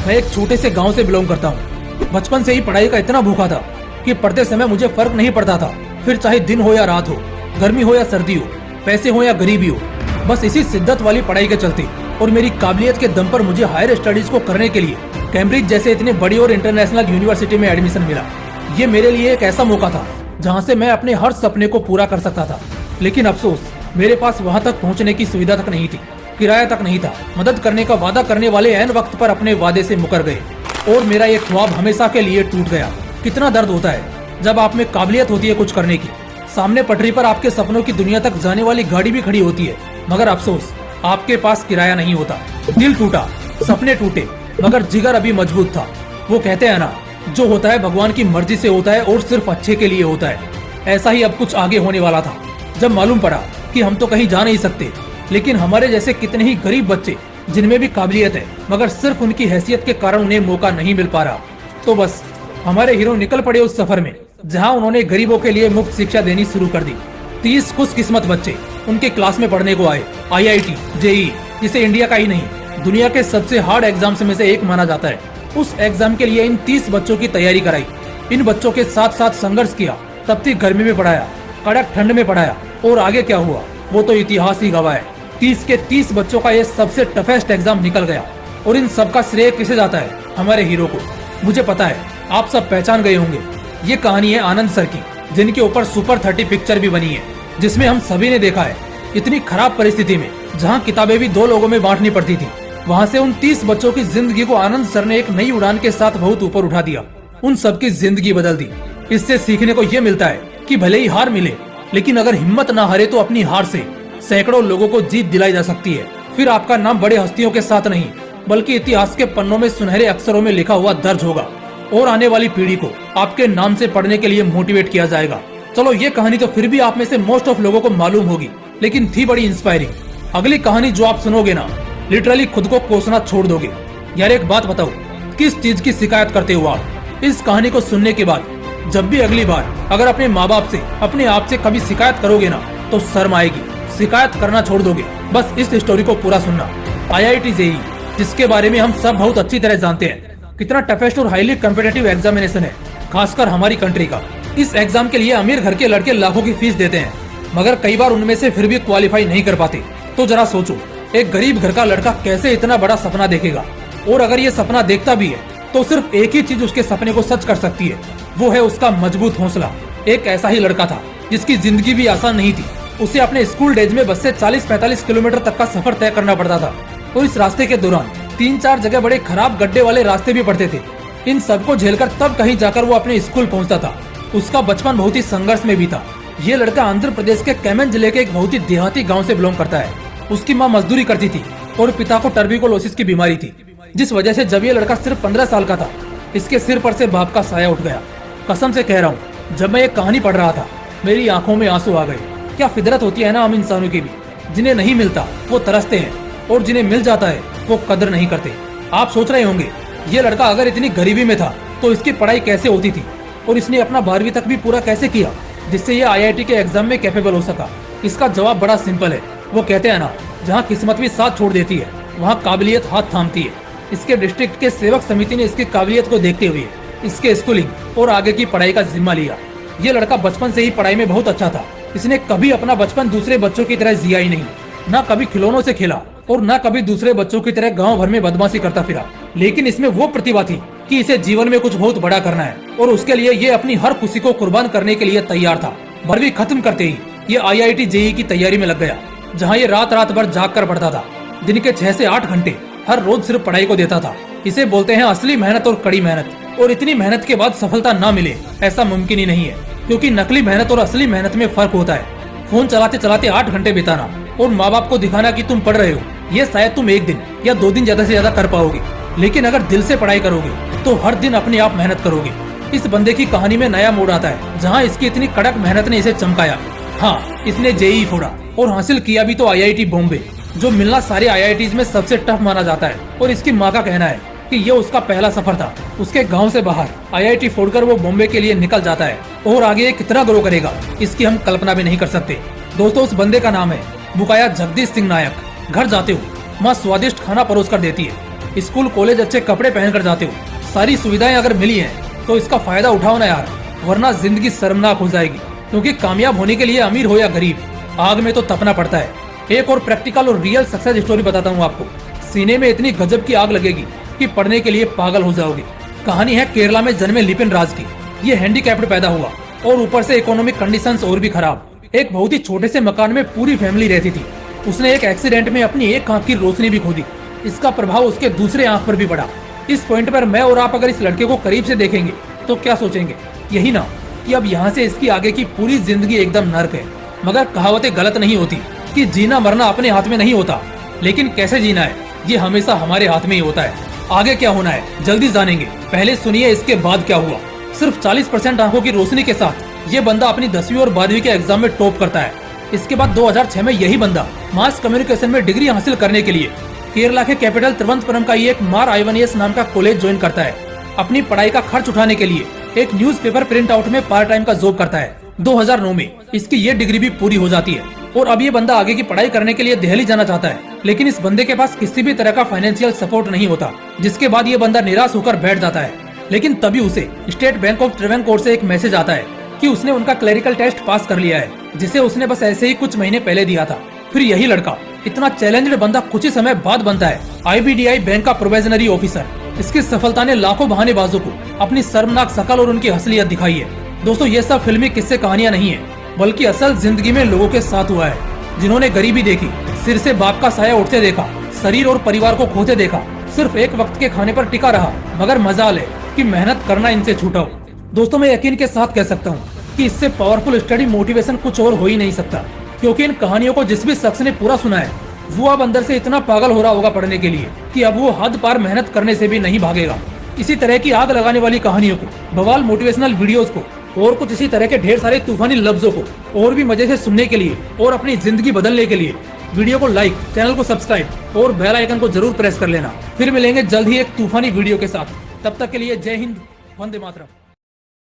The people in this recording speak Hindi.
मैं एक छोटे से गांव से बिलोंग करता हूँ। बचपन से ही पढ़ाई का इतना भूखा था कि पढ़ते समय मुझे फर्क नहीं पड़ता था, फिर चाहे दिन हो या रात हो, गर्मी हो या सर्दी हो, पैसे हो या गरीबी हो। बस इसी शिद्दत वाली पढ़ाई के चलते और मेरी काबिलियत के दम पर मुझे हायर स्टडीज को करने के लिए कैम्ब्रिज जैसे इतने बड़ी और इंटरनेशनल यूनिवर्सिटी में एडमिशन मिला। ये मेरे लिए एक ऐसा मौका था जहाँ से मैं अपने हर सपने को पूरा कर सकता था। लेकिन अफसोस, मेरे पास वहाँ तक पहुँचने की सुविधा तक नहीं थी, किराया तक नहीं था। मदद करने का वादा करने वाले ऐन वक्त पर अपने वादे से मुकर गए और मेरा ये ख्वाब हमेशा के लिए टूट गया। कितना दर्द होता है जब आप में काबिलियत होती है कुछ करने की, सामने पटरी पर आपके सपनों की दुनिया तक जाने वाली गाड़ी भी खड़ी होती है, मगर अफसोस आपके पास किराया नहीं होता। दिल टूटा, सपने टूटे, मगर जिगर अभी मजबूत था। वो कहते हैं ना, जो होता है भगवान की मर्जी से होता है और सिर्फ अच्छे के लिए होता है। ऐसा ही अब कुछ आगे होने वाला था जब मालूम पड़ा कि हम तो कहीं जा नहीं सकते, लेकिन हमारे जैसे कितने ही गरीब बच्चे जिनमें भी काबिलियत है, मगर सिर्फ उनकी हैसियत के कारण उन्हें मौका नहीं मिल पा रहा। तो बस हमारे हीरो निकल पड़े उस सफर में जहां उन्होंने गरीबों के लिए मुफ्त शिक्षा देनी शुरू कर दी। 30 खुशकिस्मत बच्चे उनके क्लास में पढ़ने को आए। IIT, JEE, जिसे इंडिया का ही नहीं दुनिया के सबसे हार्ड एग्जाम्स में से एक माना जाता है, उस एग्जाम के लिए इन 30 बच्चों की तैयारी कराई। इन बच्चों के साथ साथ संघर्ष किया, तपती गर्मी में पढ़ाया, कड़क ठंड में पढ़ाया, और आगे क्या हुआ वो तो इतिहास ही गवाह है। 30 के 30 बच्चों का ये सबसे टफेस्ट एग्जाम निकल गया। और इन सबका श्रेय किसे जाता है? हमारे हीरो को। मुझे पता है आप सब पहचान गए होंगे, ये कहानी है आनंद सर की, जिनके ऊपर सुपर 30 पिक्चर भी बनी है, जिसमें हम सभी ने देखा है इतनी खराब परिस्थिति में जहाँ किताबें भी 2 लोगों में बांटनी पड़ती थी, वहाँ से उन 30 बच्चों की जिंदगी को आनंद सर ने एक नई उड़ान के साथ बहुत ऊपर उठा दिया। उन सबकी जिंदगी बदल दी। इससे सीखने को ये मिलता है कि भले ही हार मिले, लेकिन अगर हिम्मत ना हारे तो अपनी हार से सैकड़ों लोगों को जीत दिलाई जा सकती है। फिर आपका नाम बड़े हस्तियों के साथ नहीं, बल्कि इतिहास के पन्नों में सुनहरे अक्षरों में लिखा हुआ दर्ज होगा और आने वाली पीढ़ी को आपके नाम से पढ़ने के लिए मोटिवेट किया जाएगा। चलो, ये कहानी तो फिर भी आप में से मोस्ट ऑफ लोगों को मालूम होगी, लेकिन थी बड़ी इंस्पायरिंग। अगली कहानी जो आप सुनोगे ना, लिटरली खुद को कोसना छोड़ दोगे। यार एक बात बताओ, किस चीज की शिकायत करते हो आप? इस कहानी को सुनने के बाद जब भी अगली बार अगर अपने माँ बाप से, अपने आप से कभी शिकायत करोगे ना, तो शर्म आएगी, शिकायत करना छोड़ दोगे। बस इस स्टोरी को पूरा सुनना। IIT JEE, जिसके बारे में हम सब बहुत अच्छी तरह जानते हैं, कितना टफेस्ट और हाईली कॉम्पिटिटिव एग्जामिनेशन है, खासकर हमारी कंट्री का। इस एग्जाम के लिए अमीर घर के लड़के लाखों की फीस देते हैं, मगर कई बार उनमें से फिर भी क्वालिफाई नहीं कर पाते। तो जरा सोचो, एक गरीब घर का लड़का कैसे इतना बड़ा सपना देखेगा, और अगर ये सपना देखता भी है तो सिर्फ एक ही चीज उसके सपने को सच कर सकती है, वो है उसका मजबूत हौसला। एक ऐसा ही लड़का था जिसकी जिंदगी भी आसान नहीं थी। उसे अपने स्कूल डेज में बस से 40-45 किलोमीटर तक का सफर तय करना पड़ता था, और इस रास्ते के दौरान 3-4 जगह बड़े खराब गड्ढे वाले रास्ते भी पड़ते थे। इन सबको झेलकर तब कहीं जाकर वो अपने स्कूल पहुंचता था। उसका बचपन बहुत ही संघर्ष में बीता। ये लड़का आंध्र प्रदेश के कैमन जिले के एक बहुत ही देहाती गाँव से बिलोंग करता है। उसकी माँ मजदूरी करती थी और पिता को टर्बिकोलोसिस की बीमारी थी, जिस वजह से जब ये लड़का सिर्फ 15 साल का था, इसके सिर पर से बाप का साया उठ गया। कसम से कह रहा हूँ, जब मैं ये कहानी पढ़ रहा था मेरी आंखों में आंसू आ गए। क्या फितरत होती है ना हम इंसानों की भी, जिन्हें नहीं मिलता वो तरसते हैं, और जिन्हें मिल जाता है वो कदर नहीं करते। आप सोच रहे होंगे, ये लड़का अगर इतनी गरीबी में था तो इसकी पढ़ाई कैसे होती थी, और इसने अपना 12वीं तक भी पूरा कैसे किया जिससे ये IIT के एग्जाम में कैपेबल हो सका? इसका जवाब बड़ा सिंपल है। वो कहते हैं ना, जहाँ किस्मत भी साथ छोड़ देती है वहाँ काबिलियत हाथ थामती है। इसके डिस्ट्रिक्ट के सेवक समिति ने इसकी काबिलियत को देखते हुए इसके स्कूलिंग और आगे की पढ़ाई का जिम्मा लिया। ये लड़का बचपन से ही पढ़ाई में बहुत अच्छा था। इसने कभी अपना बचपन दूसरे बच्चों की तरह जिया ही नहीं, ना कभी खिलौनों से खेला और ना कभी दूसरे बच्चों की तरह गांव भर में बदमाशी करता फिरा। लेकिन इसमें वो प्रतिभा थी कि इसे जीवन में कुछ बहुत बड़ा करना है, और उसके लिए ये अपनी हर खुशी को कुर्बान करने के लिए तैयार था। 12वीं खत्म करते ही ये IIT JEE की तैयारी में लग गया, जहाँ ये रात रात भर जाग कर पढ़ता था। दिन के 6 से 8 घंटे हर रोज सिर्फ पढ़ाई को देता था। इसे बोलते हैं असली मेहनत और कड़ी मेहनत। और इतनी मेहनत के बाद सफलता ना मिले ऐसा मुमकिन ही नहीं है, क्योंकि नकली मेहनत और असली मेहनत में फर्क होता है। फोन चलाते चलाते 8 घंटे बिताना और माँ बाप को दिखाना कि तुम पढ़ रहे हो, ये शायद तुम 1 दिन या 2 दिन ज्यादा से ज्यादा कर पाओगे, लेकिन अगर दिल से पढ़ाई करोगे तो हर दिन अपने आप मेहनत करोगे। इस बंदे की कहानी में नया मोड़ आता है, जहाँ इसकी इतनी कड़क मेहनत ने इसे चमकाया। हाँ, इसने JEE फोड़ा और हासिल किया भी तो IIT बॉम्बे, जो मिलना सारे IITs में सबसे टफ माना जाता है। और इसकी माँ का कहना है कि ये उसका पहला सफर था। उसके गांव से बाहर IIT छोड़कर वो बॉम्बे के लिए निकल जाता है, और आगे ये कितना ग्रो करेगा इसकी हम कल्पना भी नहीं कर सकते। दोस्तों, उस बंदे का नाम है बुकाया जगदीश सिंह नायक। घर जाते हो माँ स्वादिष्ट खाना परोस कर देती है, स्कूल कॉलेज अच्छे कपड़े पहनकर जाते हो, सारी सुविधाएं अगर मिली हैं तो इसका फायदा उठाओ ना यार, वरना जिंदगी शर्मनाक हो जाएगी। क्योंकि कामयाब होने के लिए अमीर हो या गरीब, आग में तो तपना पड़ता है। एक और प्रैक्टिकल और रियल सक्सेस स्टोरी बताता हूँ आपको। सीने में इतनी गजब की आग लगेगी कि पढ़ने के लिए पागल हो जाओगे। कहानी है केरला में जन्मे लिपिन राज की। ये हैंडीकैप्ड पैदा हुआ और ऊपर से इकोनॉमिक कंडीशंस और भी खराब। एक बहुत ही छोटे से मकान में पूरी फैमिली रहती थी। उसने एक एक्सीडेंट में अपनी एक आंख की रोशनी भी खो दी। इसका प्रभाव उसके दूसरे आंख पर भी पड़ा। इस पॉइंट पर मैं और आप अगर इस लड़के को करीब से देखेंगे तो क्या सोचेंगे? यही ना कि अब यहाँ से इसकी आगे की पूरी जिंदगी एकदम नर्क है। मगर कहावतें गलत नहीं होती कि जीना मरना अपने हाथ में नहीं होता, लेकिन कैसे जीना है ये हमेशा हमारे हाथ में ही होता है। आगे क्या होना है जल्दी जानेंगे, पहले सुनिए इसके बाद क्या हुआ। सिर्फ 40% आंखों की रोशनी के साथ ये बंदा अपनी 10वीं और 12वीं के एग्जाम में टॉप करता है। इसके बाद 2006 में यही बंदा मास कम्युनिकेशन में डिग्री हासिल करने के लिए केरला के कैपिटल तिरुवनंतपुरम का एक मार आइवनियस नाम का कॉलेज ज्वाइन करता है। अपनी पढ़ाई का खर्च उठाने के लिए एक न्यूज़पेपर प्रिंट आउट में पार्ट टाइम का जॉब करता है। 2009 में इसकी ये डिग्री भी पूरी हो जाती है और अब ये बंदा आगे की पढ़ाई करने के लिए दिल्ली जाना चाहता है। लेकिन इस बंदे के पास किसी भी तरह का फाइनेंशियल सपोर्ट नहीं होता, जिसके बाद ये बंदा निराश होकर बैठ जाता है। लेकिन तभी उसे स्टेट बैंक ऑफ ट्रेवेनकोर से एक मैसेज आता है कि उसने उनका क्लरिकल टेस्ट पास कर लिया है, जिसे उसने बस ऐसे ही कुछ महीने पहले दिया था। फिर यही लड़का, इतना चैलेंज्ड बंदा, कुछ ही समय बाद बनता है IBDI बैंक का प्रोबेशनरी ऑफिसर। इसकी सफलता ने लाखों बहानेबाजों को अपनी शर्मनाक शकल और उनकी असलियत दिखाई है। दोस्तों, ये सब फिल्मी किस्से कहानियां नहीं है, बल्कि असल जिंदगी में लोगों के साथ हुआ है, जिन्होंने गरीबी देखी, सिर से बाप का साया उठते देखा, शरीर और परिवार को खोते देखा, सिर्फ एक वक्त के खाने पर टिका रहा, मगर मजाल है कि मेहनत करना इनसे छूटा हो। दोस्तों, मैं यकीन के साथ कह सकता हूँ कि इससे पावरफुल स्टडी मोटिवेशन कुछ और हो ही नहीं सकता, क्योंकि इन कहानियों को जिस भी शख्स ने पूरा सुना है वो अब अंदर से इतना पागल हो रहा होगा पढ़ने के लिए कि अब वो हद पार मेहनत करने से भी नहीं भागेगा। इसी तरह की आग लगाने वाली कहानियों को, बवाल मोटिवेशनल वीडियोस को और कुछ इसी तरह के ढेर सारे तूफानी लफ्जों को और भी मजे से सुनने के लिए और अपनी जिंदगी बदलने के लिए वीडियो को लाइक, चैनल को सब्सक्राइब और बेल आइकन को जरूर प्रेस कर लेना। फिर मिलेंगे जल्द ही एक तूफानी वीडियो के साथ। तब तक के लिए जय हिंद, वंदे मातरम।